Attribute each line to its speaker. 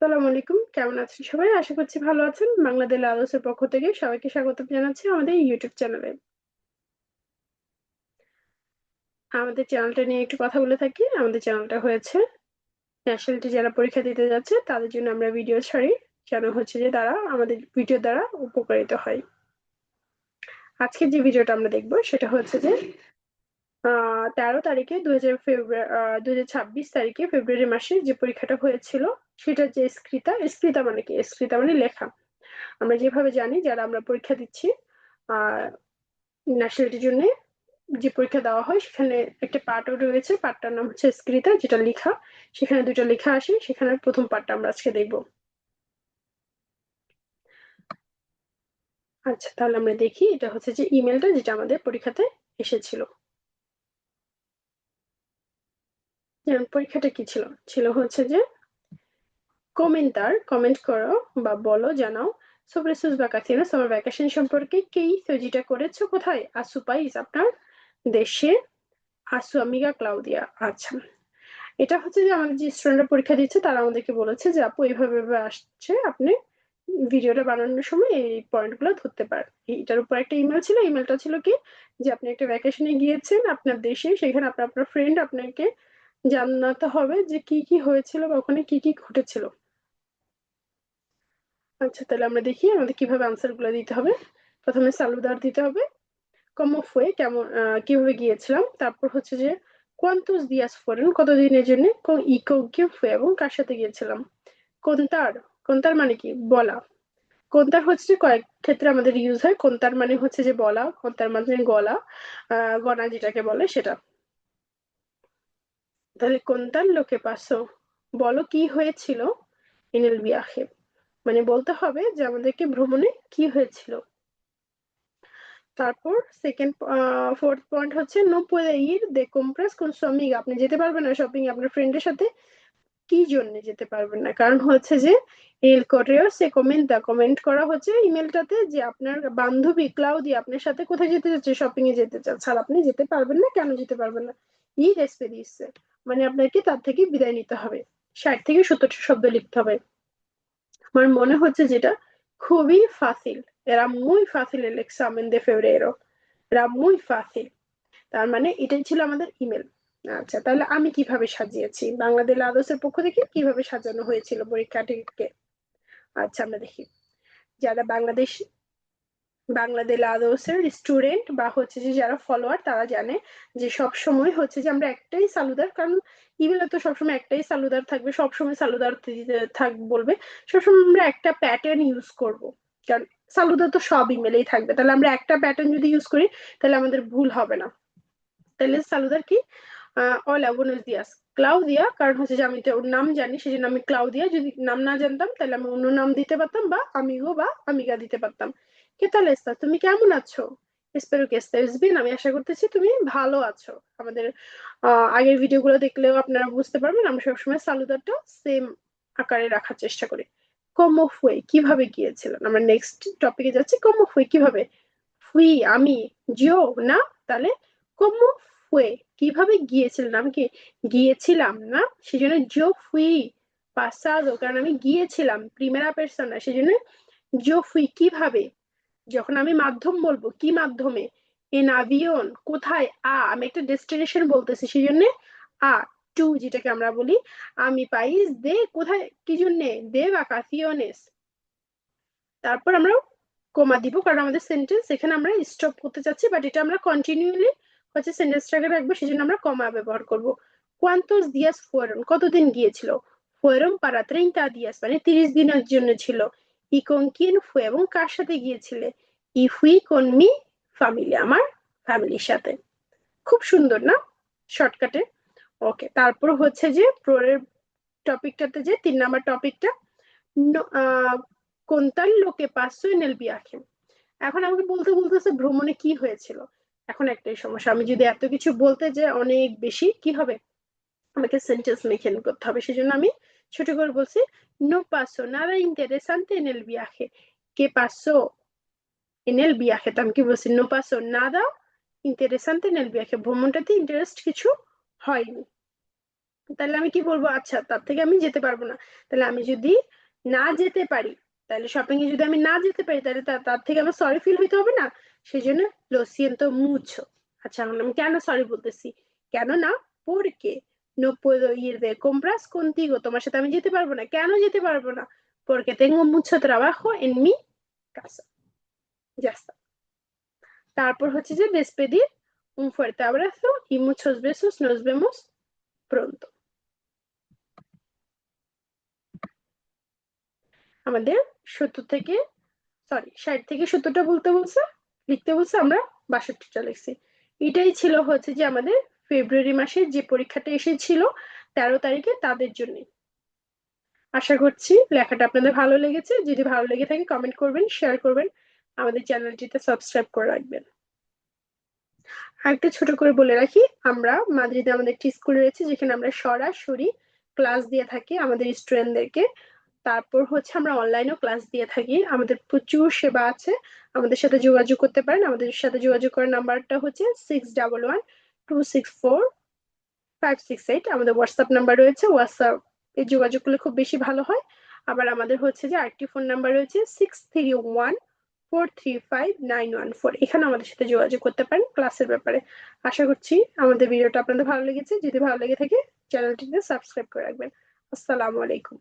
Speaker 1: আসসালামু আলাইকুম। কেমন আছেন সবাই? আশা করছি ভালো আছেন। বাংলাদেশ আলোচনার পক্ষ থেকে সবাইকে স্বাগত জানাচ্ছি আমাদের ইউটিউব চ্যানেলে। আমাদের চ্যানেলটা নিয়ে একটু কথা বলে থাকি। আমাদের চ্যানেলটা হয়েছে ন্যাশনালিটি যারা পরীক্ষা দিতে যাচ্ছে তাদের জন্য আমরা ভিডিও ছাড়ি। যেন হচ্ছে যে তারা আমাদের ভিডিও দ্বারা উপকারিত হয়। আজকের যে ভিডিওটা আমরা দেখব সেটা হচ্ছে যে 13 তারিখে 2026 তারিখে ফেব্রুয়ারি মাসে যে পরীক্ষাটা হয়েছিল সেটা যে স্ক্রিতা মানে কি? স্ক্রিতা মানে লেখা। আমরা যেভাবে জানি যারা আমরা পরীক্ষা দিচ্ছি ন্যাশনালিটির জন্য যে পরীক্ষা দেওয়া হয় সেখানে একটা পার্টও রয়েছে, পার্টটার নাম হচ্ছে স্ক্রিতা, যেটা লেখা। সেখানে দুটো লেখা আসে, সেখানে প্রথম পার্টটা আমরা আজকে দেখবো। আচ্ছা, তাহলে আমরা দেখি। এটা হচ্ছে যে ইমেলটা যেটা আমাদের পরীক্ষাতে এসেছিল। যেমন পরীক্ষাটা কি ছিল? ছিল হচ্ছে যে কমেন্ট করো বা বলো, জানাও sobre sus vacaciones, তোমার ভ্যাকেশন সম্পর্কে কি যেটা করেছো, কোথায়? a su país, আপনার দেশে, a su amiga Claudia। আচ্ছা, এটা হচ্ছে যে আমাদের যে স্টুডেন্টরা পরীক্ষা দিচ্ছে তারা আমাদেরকে বলেছে যে আপু এইভাবে এভাবে আসছে, আপনি ভিডিওটা বানানোর সময় এই পয়েন্ট গুলো ধরতে পারেন। এটার উপর একটা ইমেল ছিল। ইমেলটা ছিল কি, যে আপনি একটা ভ্যাকেশনে গিয়েছেন আপনার দেশে, সেখানে আপনার ফ্রেন্ড আপনাকে জানাতে হবে যে কি কি হয়েছিল বা ওখানে কি কি ঘটেছিল। আচ্ছা, তাহলে আমরা দেখি আমাদের কিভাবে আনসার গুলো দিতে হবে। প্রথমে সালুদার দিতে হবে, কমো ফুয়ে, কেমন কিভাবে গিয়েছিলাম। তারপর হচ্ছে যে কোয়ান্তুস দিয়াস ফোরেন, কতদিনের জন্য, ইকো গিয়ে ফুয়ে এবং কার সাথে গিয়েছিলাম। কোনতার, কোনতার মানে কি? বলা। কোনতার হচ্ছে যে কয়েক ক্ষেত্রে আমাদের ইউজ হয়। কোনতার মানে হচ্ছে যে বলা, কোনতার মানে গলা, গণা যেটাকে বলে সেটা। তাহলে কোনতার লোকে পাসো, বলো কি হয়েছিল, ইনেল বিয়াহে, মানে বলতে হবে যে আমাদেরকে ভ্রমণে কি হয়েছিল। তারপর ফোর্থ পয়েন্ট হচ্ছে no পুede ir de compras con su amiga, আপনি যেতে পারবেন না শপিং আপনার ফ্রেন্ডের সাথে। কি জন্য যেতে পারবেন না? কারণ হচ্ছে যে এল correo se comenta, কমেন্ট করা হচ্ছে ইমেলটাতে যে আপনার বান্ধবী ক্লাউদি আপনার সাথে কোথায় যেতে যাচ্ছে, শপিং এ যেতে চাচ্ছে, আর আপনি যেতে পারবেন না। কেন যেতে পারবেন না? ই despedirse, মানে আপনাকে তার থেকে বিদায় নিতে হবে। 60 থেকে 70টা শব্দ লিখতে হবে। আমার মনে হচ্ছে যেটা খুবই ফাসিল, এরা muy fácil el examen de febrero, এরা muy fácil। তার মানে এটাই ছিল আমাদের ইমেল। আচ্ছা, তাহলে আমি কিভাবে সাজিয়েছি, বাংলাদেশ আদর্শের পক্ষ থেকে কিভাবে সাজানো হয়েছিল পরীক্ষাটিকে। আচ্ছা, আমরা দেখি। যারা বাংলাদেশ আদর্শের স্টুডেন্ট বা হচ্ছে যে যারা ফলোয়ার তারা জানে যে সব সময় হচ্ছে যে আমরা একটাই সালুদার, কারণ ইমেলে তো সবসময় একটাই সালুদার থাকবে, সবসময় সালুদার বলবে। সবসময় আমরা একটা প্যাটার্ন ইউজ করব, কারণ সালুদার তো সব ইমেলেই থাকবে। তাহলে আমরা একটা প্যাটার্ন যদি ইউজ করি তাহলে আমাদের ভুল হবে না। তাহলে সালুদার কি, hola buenos días ক্লাউদিয়া, কারণ হচ্ছে যে আমি তো ওর নাম জানি সেজন্য আমি ক্লাউদিয়া। যদি নাম না জানতাম তাহলে আমি অন্য নাম দিতে পারতাম, বা আমিগো বা আমিগা দিতে পারতাম। কে তাহলে তুমি কেমন আছো? espero que estés bien, আমি আশা করতেছি তুমি ভালো আছো। আমাদের আগের ভিডিওগুলো দেখলেও আপনারা বুঝতে পারবেন আমরা সবসময় সালুদারটা সেম আকারে রাখার চেষ্টা করি। কমো ফুয়ে, কিভাবে গিয়েছিলেন। আমরা নেক্সট টপিকে যাচ্ছি। কমো ফুয়ে কিভাবে, ফুই আমি, জিও না, তাহলে কমো ফুয়ে কিভাবে গিয়েছিলেন। আমি কি গিয়েছিলাম না, সেজন্য জো ফুই পাসাদো, কারণ আমি গিয়েছিলাম প্রিমেরা পার্সোনা, সেজন্য জো ফুই কিভাবে। যখন আমি মাধ্যম বলবো, কি মাধ্যমে, এন আভিয়ন কোথায়, আমি একটা ডেস্টিনেশন বলতেছি সেজন্য আ টু, যেটাকে আমরা বলি আমি পাইস দে, কোথায় কি জন্যে, দে ভাকাসিওনেস। তারপর আমরা কমা দিব, কারণ আমাদের সেন্টেন্স এখানে আমরা স্টপ করতে চাচ্ছি, বাট এটা আমরা কন্টিনিউলি হচ্ছে সেন্টেন্সটাকে রাখবো, সেজন্য আমরা কমা ব্যবহার করব। cuántos días fueron, কতদিন গিয়েছিল। fueron para 30 días, মানে 30 দিনের জন্য ছিল। y con quién fue, এবং কার সাথে গিয়েছিলে। y fui con mi familia, আমার ফ্যামিলির সাথে। খুব সুন্দর না, শর্টকাটে। ওকে, তারপর হচ্ছে যে পরের টপিকটাতে, যে 3 নাম্বার টপিকটা, কোনতাল লোকে পাসো এন এল বিয়াকে। এখন আমাকে বলতে বলতেছে ভ্রমণে কি হয়েছিল। এখন একটাই সমস্যা, আমি যদি এত কিছু বলতে যে অনেক বেশি কি হবে, আমাকে সেন্টেন্স মেনটেন করতে হবে। সেজন্য আমি ছোট করে বলছি নো পাসো নারা ইন্টারেসান্তে এন এল বিয়াকে। কে পাসো এন এল বিয়াকে, তো আমি কি বলছি, নো পাসো নাদা ইন্টারেসান্তে এন এল বিয়াকে, ভ্রমণটাতে ইন্টারেস্ট কিছু হয়নি। তাহলে আমি কি বলবো, আচ্ছা তার থেকে আমি যেতে পারবো না। তাহলে আমি যদি না যেতে পারি, তাহলে শপিং এ যদি আমি না যেতে পারি, তাহলে তার থেকে আমার সরি ফিল হইতে হবে না। সেই জন্য lo siento mucho। আচ্ছা এখন আমি কেন সরি বলতেছি, কেননা porque no puedo ir de compras contigo, তোমার সাথে আমি যেতে পারবো না। কেন যেতে পারবো না? porque tengo mucho trabajo en mi casa। ya está। তারপর হচ্ছে যে despedir, un fuerte abrazo y muchos besos, nos vemos pronto। আমাদের 60 থেকে 70টা বলতে বলছে, লিখতে বলছে, আমরা 62টা লিখছি। এটাই ছিল হচ্ছে যে আমাদের ফেব্রুয়ারি মাসের যে পরীক্ষাটা এসেছিল 13 তারিখে তাদের জন্য। আশা করছি লেখাটা আপনাদের ভালো লেগেছে। যদি ভালো লেগে থাকে কমেন্ট করবেন, শেয়ার করবেন, আমাদের চ্যানেলটিতে সাবস্ক্রাইব করে রাখবেন। আরেকটা ছোট করে বলে রাখি, আমরা মাদ্রিদে আমাদের একটি স্কুল রয়েছে যেখানে আমরা সরাসরি ক্লাস দিয়ে থাকি আমাদের স্টুডেন্টদেরকে। তারপর হচ্ছে আমরা অনলাইনেও ক্লাস দিয়ে থাকি, আমাদের প্রচুর সেবা আছে। আমাদের সাথে যোগাযোগ করতে পারেন। আমাদের সাথে যোগাযোগ করার নাম্বারটা হচ্ছে 611264568568। আমাদের হোয়াটসঅ্যাপ নাম্বার রয়েছে, হোয়াটসঅ্যাপ এ যোগাযোগ করলে খুব বেশি ভালো হয়। আবার আমাদের হচ্ছে যে আরেকটি ফোন নাম্বার রয়েছে 6314359114। এখানে আমাদের সাথে যোগাযোগ করতে পারেন ক্লাসের ব্যাপারে। আশা করছি আমাদের ভিডিওটা আপনাদের ভালো লেগেছে। যদি ভালো লেগে থাকে চ্যানেলটিতে সাবস্ক্রাইব করে রাখবেন। আসসালামু আলাইকুম।